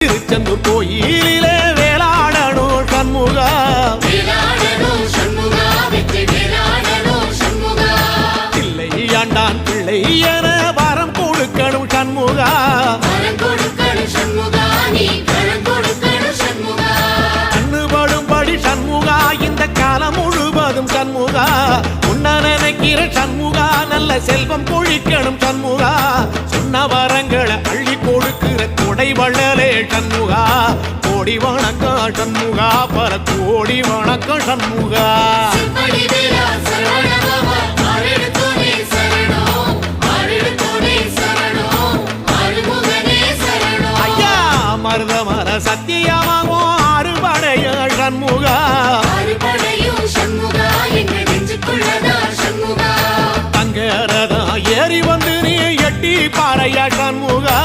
திருச்செந்தூர் கோயிலிலே வேளாடணும் சண்முகா, பிள்ளை ஆண்டான் பிள்ளை என வரம் கொடுக்கணும் சண்முகா, கண்ணுபடும்படி சண்முகா இந்த காலம் முழுவதும் சண்முகா, உன்ன நினைக்கிற சண்முகா நல்ல செல்வம் பொழிக்கணும் சண்முகா, சொன்ன வரங்களை அள்ளி கொடுக்கிற கொடை வள்ளலே சண்முகா, கோடி வணக்கம் சண்முகா, பல கோடி வணக்கம் சண்முகா. ஐயா மருதமர சத்தியமாகும் அறுபடைய சண்முகா, தங்கரதா ஏறி வந்து நீ எட்டி பாறையா சண்முகா.